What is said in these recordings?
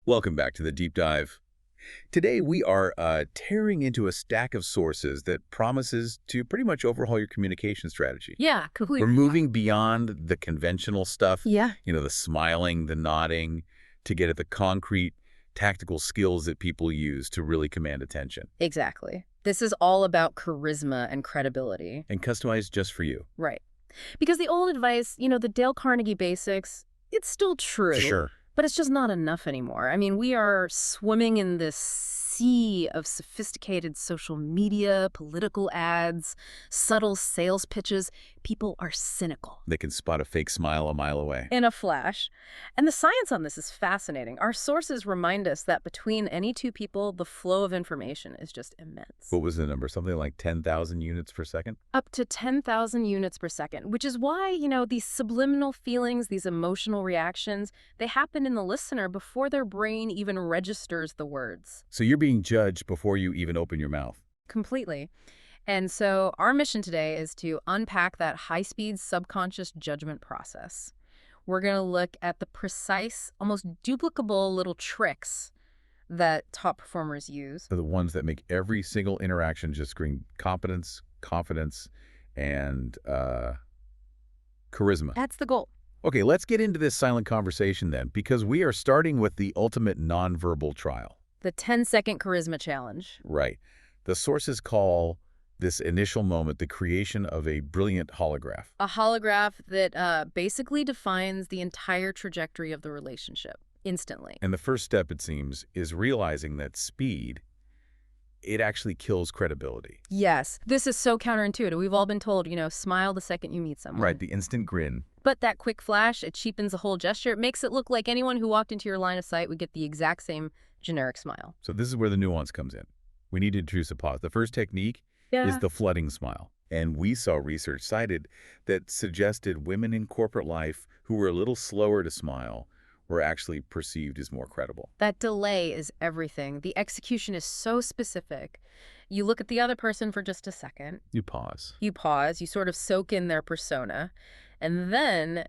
Welcome back to the deep dive. Today we are tearing into a stack of sources that promises to pretty much overhaul your communication strategy. Yeah, completely. We're moving beyond the conventional stuff, Yeah. the smiling, the nodding, to get at the concrete, tactical skills that people use to really command attention. Exactly. This is all about charisma and credibility. And customized just for you. Right. Because the old advice, the Dale Carnegie basics, it's still true. Sure. But it's just not enough anymore. I mean, we are swimming in this sea of sophisticated social media, political ads, subtle sales pitches. People are cynical. They can spot a fake smile a mile away. In a flash. And the science on this is fascinating. Our sources remind us that between any two people, the flow of information is just immense. What was the number? Something like 10,000 units per second? Up to 10,000 units per second, which is why, these subliminal feelings, these emotional reactions, they happen in the listener before their brain even registers the words. So you're being judged before you even open your mouth. Completely. And so our mission today is to unpack that high-speed subconscious judgment process. We're going to look at the precise, almost duplicable little tricks that top performers use. So the ones that make every single interaction just scream competence, confidence, and charisma. That's the goal. Okay, let's get into this silent conversation then, because we are starting with the ultimate nonverbal trial. The 10-second charisma challenge. Right. The sources call this initial moment the creation of a brilliant holograph. A holograph that basically defines the entire trajectory of the relationship instantly. And the first step, it seems, is realizing that speed, it actually kills credibility. Yes. This is so counterintuitive. We've all been told, smile the second you meet someone. Right, the instant grin. But that quick flash, it cheapens the whole gesture. It makes it look like anyone who walked into your line of sight would get the exact same generic smile. So this is where the nuance comes in. We need to introduce a pause. The first technique is the flooding smile. And we saw research cited that suggested women in corporate life who were a little slower to smile were actually perceived as more credible. That delay is everything. The execution is so specific. You look at the other person for just a second. You pause. You pause. You sort of soak in their persona. And then,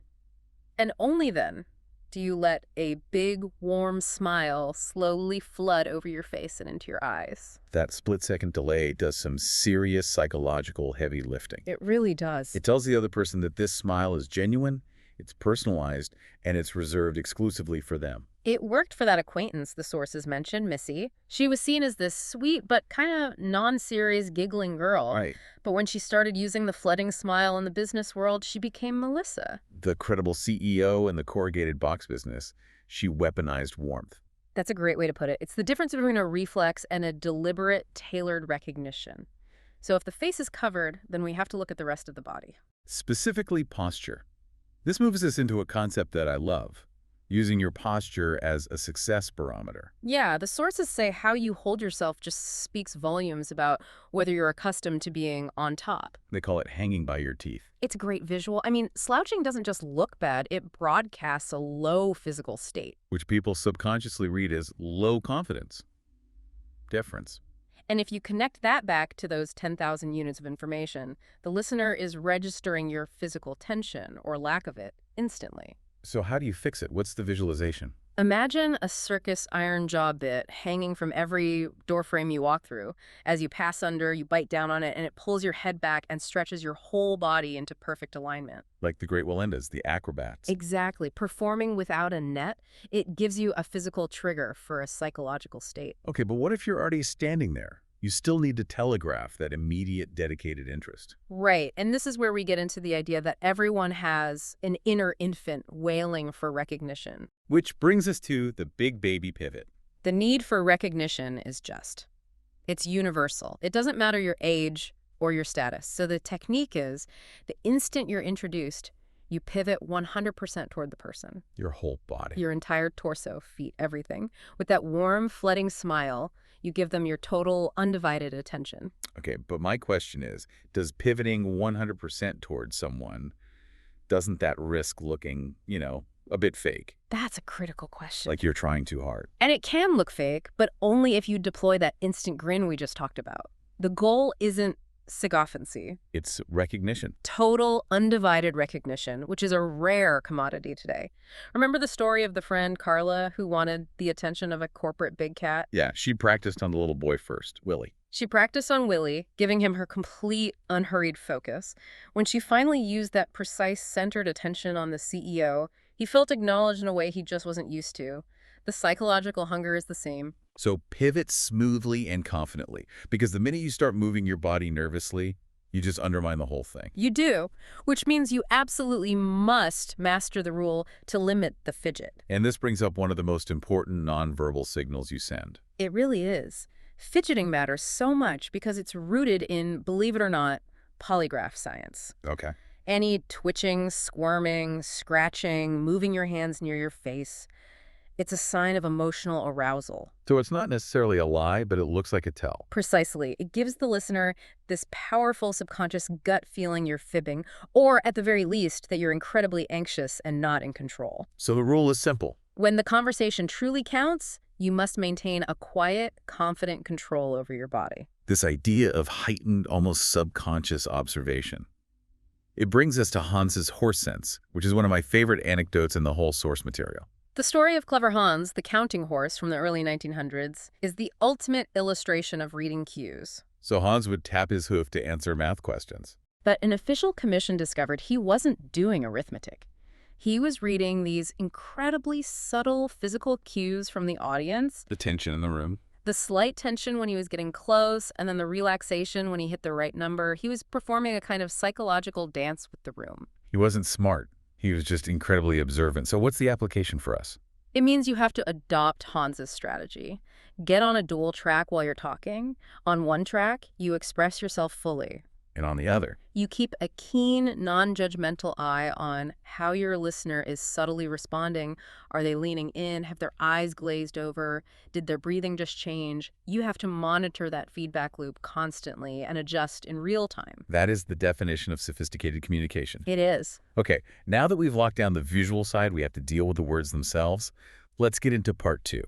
and only then, do you let a big, warm smile slowly flood over your face and into your eyes. That split-second delay does some serious psychological heavy lifting. It really does. It tells the other person that this smile is genuine, it's personalized, and it's reserved exclusively for them. It worked for that acquaintance the sources mentioned, Missy. She was seen as this sweet but kind of non-serious giggling girl. Right. But when she started using the flooding smile in the business world, she became Melissa. The credible CEO in the corrugated box business, she weaponized warmth. That's a great way to put it. It's the difference between a reflex and a deliberate, tailored recognition. So if the face is covered, then we have to look at the rest of the body. Specifically posture. This moves us into a concept that I love, using your posture as a success barometer. Yeah, the sources say how you hold yourself just speaks volumes about whether you're accustomed to being on top. They call it hanging by your teeth. It's a great visual. I mean, slouching doesn't just look bad, it broadcasts a low physical state. Which people subconsciously read as low confidence. Deference. And if you connect that back to those 10,000 units of information, the listener is registering your physical tension, or lack of it, instantly. So how do you fix it? What's the visualization? Imagine a circus iron jaw bit hanging from every doorframe you walk through. As you pass under, you bite down on it, and it pulls your head back and stretches your whole body into perfect alignment. Like the great Lowndes, the acrobats. Exactly. Performing without a net, it gives you a physical trigger for a psychological state. Okay, but what if you're already standing there? You still need to telegraph that immediate dedicated interest. Right. And this is where we get into the idea that everyone has an inner infant wailing for recognition. Which brings us to the big baby pivot. The need for recognition is just. It's universal. It doesn't matter your age or your status. So the technique is the instant you're introduced, you pivot 100% toward the person. Your whole body. Your entire torso, feet, everything. With that warm, flooding smile, you give them your total, undivided attention. Okay, but my question is, does pivoting 100% towards someone, doesn't that risk looking, a bit fake? That's a critical question. Like you're trying too hard. And it can look fake, but only if you deploy that instant grin we just talked about. The goal isn't Sigoffancy. It's recognition. Total, undivided recognition, which is a rare commodity today. Remember the story of the friend Carla who wanted the attention of a corporate big cat? Yeah, she practiced on the little boy first, Willie. She practiced on Willie, giving him her complete, unhurried focus. When she finally used that precise, centered attention on the CEO, he felt acknowledged in a way he just wasn't used to. The psychological hunger is the same. So pivot smoothly and confidently, because the minute you start moving your body nervously, you just undermine the whole thing. You do, which means you absolutely must master the rule to limit the fidget. And this brings up one of the most important nonverbal signals you send. It really is. Fidgeting matters so much because it's rooted in, believe it or not, polygraph science. Okay. Any twitching, squirming, scratching, moving your hands near your face, it's a sign of emotional arousal. So it's not necessarily a lie, but it looks like a tell. Precisely. It gives the listener this powerful subconscious gut feeling you're fibbing, or at the very least, that you're incredibly anxious and not in control. So the rule is simple. When the conversation truly counts, you must maintain a quiet, confident control over your body. This idea of heightened, almost subconscious observation. It brings us to Hans's horse sense, which is one of my favorite anecdotes in the whole source material. The story of Clever Hans, the counting horse from the early 1900s, is the ultimate illustration of reading cues. So Hans would tap his hoof to answer math questions. But an official commission discovered he wasn't doing arithmetic. He was reading these incredibly subtle physical cues from the audience. The tension in the room. The slight tension when he was getting close, and then the relaxation when he hit the right number. He was performing a kind of psychological dance with the room. He wasn't smart. He was just incredibly observant. So what's the application for us? It means you have to adopt Hans's strategy. Get on a dual track while you're talking. On one track, you express yourself fully. And on the other, You keep a keen, non-judgmental eye on how your listener is subtly responding. Are they leaning in? Have their eyes glazed over? Did their breathing just change? You have to monitor that feedback loop constantly and adjust in real time. that is the definition of sophisticated communication. It is. Okay, now that we've locked down the visual side, we have to deal with the words themselves. Let's get into part 2.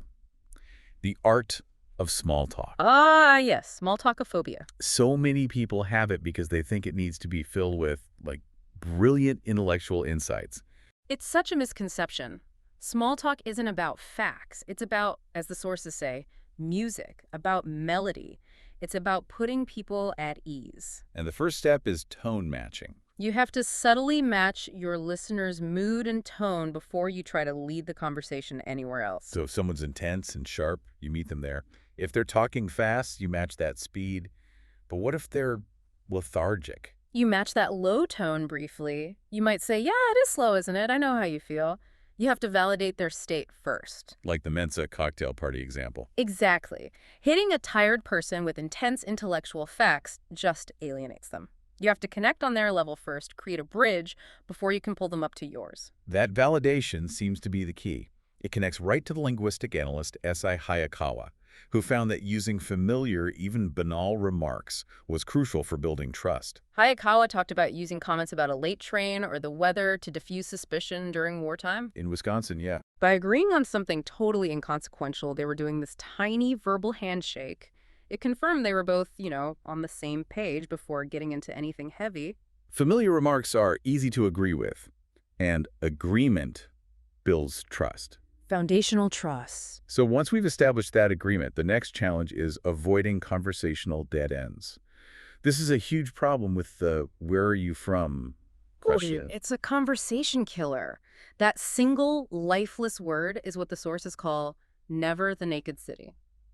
The art of small talk. Ah, yes, small talkophobia. So many people have it because they think it needs to be filled with, like, brilliant intellectual insights. It's such a misconception. Small talk isn't about facts. It's about, as the sources say, music, about melody. It's about putting people at ease. And the first step is tone matching. You have to subtly match your listener's mood and tone before you try to lead the conversation anywhere else. So if someone's intense and sharp, you meet them there. If they're talking fast, you match that speed. But what if they're lethargic? You match that low tone briefly. You might say, yeah, it is slow, isn't it? I know how you feel. You have to validate their state first. Like the Mensa cocktail party example. Exactly. Hitting a tired person with intense intellectual facts just alienates them. You have to connect on their level first, create a bridge, before you can pull them up to yours. That validation seems to be the key. It connects right to the linguistic analyst S.I. Hayakawa, who found that using familiar, even banal remarks was crucial for building trust. Hayakawa talked about using comments about a late train or the weather to diffuse suspicion during wartime. In Wisconsin, yeah. By agreeing on something totally inconsequential, they were doing this tiny verbal handshake. It confirmed they were both, on the same page before getting into anything heavy. Familiar remarks are easy to agree with, and agreement builds trust. Foundational trust. So once we've established that agreement, the next challenge is avoiding conversational dead ends. This is a huge problem with the "where are you from" question. It's a conversation killer. That single, lifeless word is what the sources call never the naked city.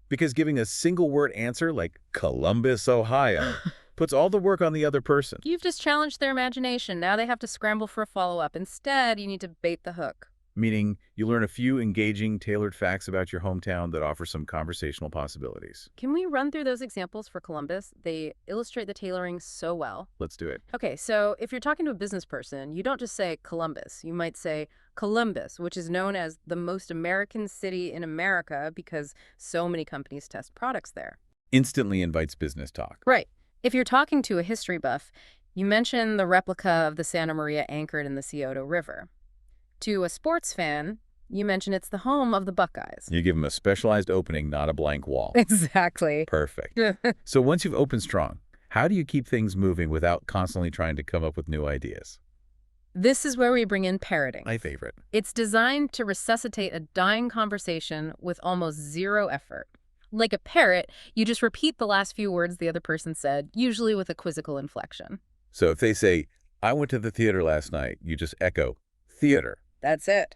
Because giving a single-word answer like Columbus, Ohio, puts all the work on the other person. You've just challenged their imagination. Now they have to scramble for a follow-up. Instead, you need to bait the hook. Meaning you learn a few engaging, tailored facts about your hometown that offer some conversational possibilities. Can we run through those examples for Columbus? They illustrate the tailoring so well. Let's do it. Okay, so if you're talking to a business person, you don't just say Columbus. You might say Columbus, which is known as the most American city in America because so many companies test products there. Instantly invites business talk. Right. If you're talking to a history buff, you mention the replica of the Santa Maria anchored in the Scioto River. To a sports fan, you mention it's the home of the Buckeyes. You give them a specialized opening, not a blank wall. Exactly. Perfect. So once you've opened strong, How do you keep things moving without constantly trying to come up with new ideas? This is where we bring in parroting. My favorite. It's designed to resuscitate a dying conversation with almost zero effort. Like a parrot, you just repeat the last few words the other person said, usually with a quizzical inflection. So if they say, I went to the theater last night, you just echo, theater. That's it.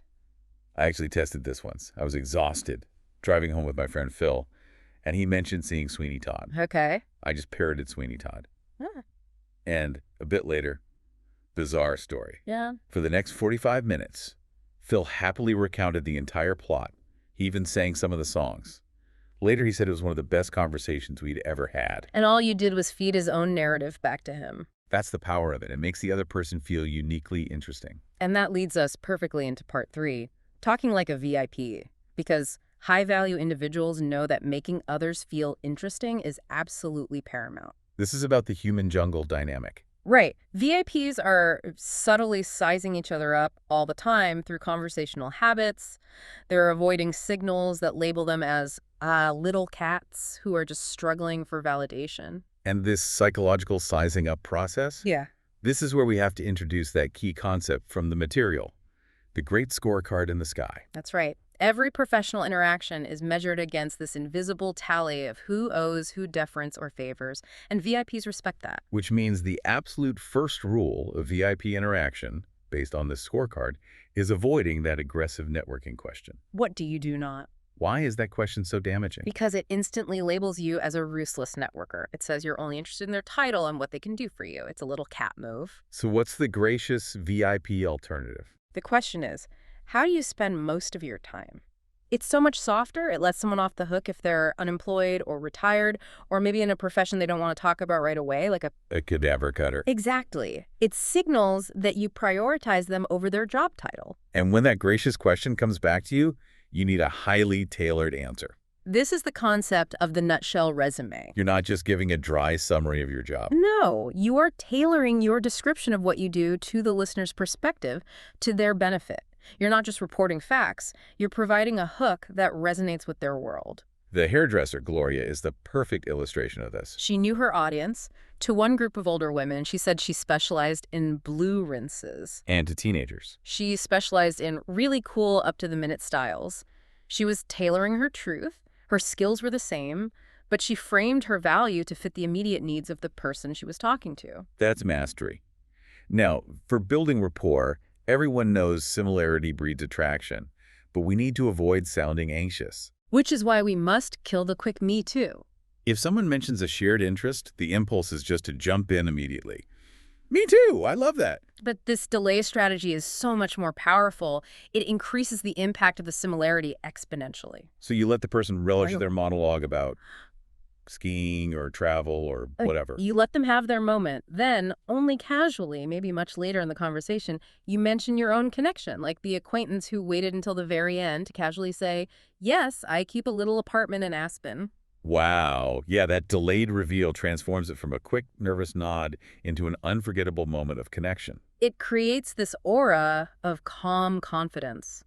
I actually tested this once. I was exhausted, driving home with my friend Phil, and he mentioned seeing Sweeney Todd. Okay. I just parroted Sweeney Todd. Ah. And a bit later, bizarre story. Yeah. For the next 45 minutes, Phil happily recounted the entire plot. He even sang some of the songs. Later, he said it was one of the best conversations we'd ever had. And all you did was feed his own narrative back to him. That's the power of it. It makes the other person feel uniquely interesting. And that leads us perfectly into part 3, talking like a VIP. Because high-value individuals know that making others feel interesting is absolutely paramount. This is about the human jungle dynamic. Right. VIPs are subtly sizing each other up all the time through conversational habits. They're avoiding signals that label them as little cats who are just struggling for validation. And this psychological sizing up process? Yeah. This is where we have to introduce that key concept from the material, the great scorecard in the sky. That's right. Every professional interaction is measured against this invisible tally of who owes who deference or favors, and VIPs respect that. Which means the absolute first rule of VIP interaction, based on this scorecard, is avoiding that aggressive networking question. What do you do not? Why is that question so damaging? Because it instantly labels you as a ruthless networker. It says you're only interested in their title and what they can do for you. It's a little cat move. So what's the gracious VIP alternative? The question is, how do you spend most of your time? It's so much softer. It lets someone off the hook if they're unemployed or retired, or maybe in a profession they don't want to talk about right away, like a cadaver cutter. Exactly. It signals that you prioritize them over their job title. And when that gracious question comes back to you, you need a highly tailored answer. This is the concept of the nutshell resume. You're not just giving a dry summary of your job. No, you are tailoring your description of what you do to the listener's perspective, to their benefit. You're not just reporting facts, you're providing a hook that resonates with their world. The hairdresser, Gloria, is the perfect illustration of this. She knew her audience. To one group of older women, she said she specialized in blue rinses. And to teenagers. She specialized in really cool, up-to-the-minute styles. She was tailoring her truth. Her skills were the same, but she framed her value to fit the immediate needs of the person she was talking to. That's mastery. Now, for building rapport, everyone knows similarity breeds attraction, but we need to avoid sounding anxious. Which is why we must kill the quick me too. If someone mentions a shared interest, the impulse is just to jump in immediately. Me too, I love that. But this delay strategy is so much more powerful. It increases the impact of the similarity exponentially. So you let the person relish their monologue about skiing or travel or whatever. You let them have their moment. Then, only casually, maybe much later in the conversation, you mention your own connection, like the acquaintance who waited until the very end to casually say, yes, I keep a little apartment in Aspen. Wow. Yeah, that delayed reveal transforms it from a quick, nervous nod into an unforgettable moment of connection. It creates this aura of calm confidence.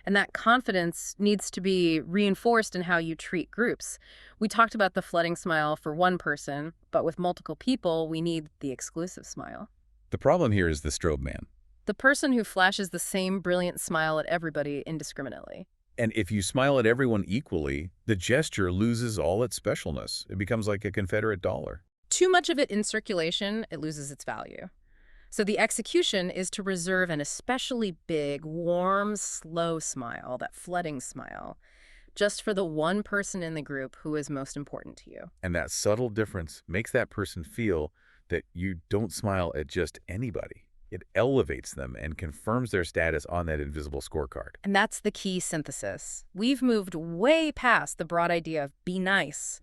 And that confidence needs to be reinforced in how you treat groups. We talked about the flooding smile for one person, but with multiple people, we need the exclusive smile. The problem here is the strobe man. The person who flashes the same brilliant smile at everybody indiscriminately. And if you smile at everyone equally, the gesture loses all its specialness. It becomes like a Confederate dollar. Too much of it in circulation, it loses its value. So the execution is to reserve an especially big, warm, slow smile, that flooding smile, just for the one person in the group who is most important to you. And that subtle difference makes that person feel that you don't smile at just anybody. It elevates them and confirms their status on that invisible scorecard. And that's the key synthesis. We've moved way past the broad idea of be nice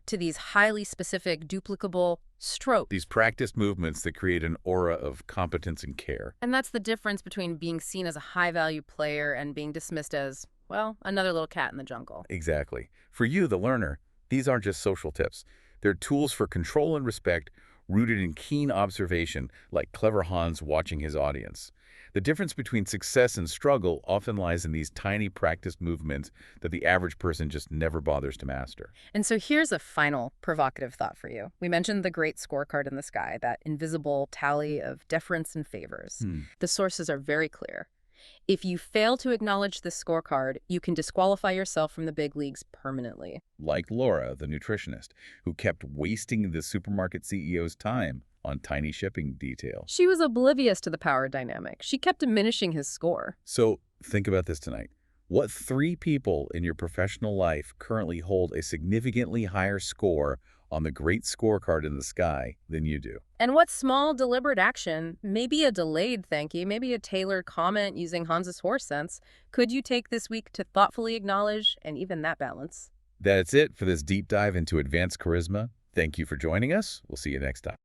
to these highly specific, duplicable strokes. These practiced movements that create an aura of competence and care. And that's the difference between being seen as a high-value player and being dismissed as, well, another little cat in the jungle. Exactly. For you, the learner, these aren't just social tips. They're tools for control and respect, rooted in keen observation, like clever Hans watching his audience. The difference between success and struggle often lies in these tiny practiced movements that the average person just never bothers to master. And so here's a final provocative thought for you. We mentioned the great scorecard in the sky, that invisible tally of deference and favors. The sources are very clear. If you fail to acknowledge this scorecard, you can disqualify yourself from the big leagues permanently. Like Laura, the nutritionist, who kept wasting the supermarket CEO's time on tiny shipping details. She was oblivious to the power dynamic. She kept diminishing his score. So think about this tonight. What 3 people in your professional life currently hold a significantly higher score on the great scorecard in the sky than you do? And what small, deliberate action, maybe a delayed thank you, maybe a tailored comment using Hans's horse sense, could you take this week to thoughtfully acknowledge and even that balance? That's it for this deep dive into advanced charisma. Thank you for joining us. We'll see you next time.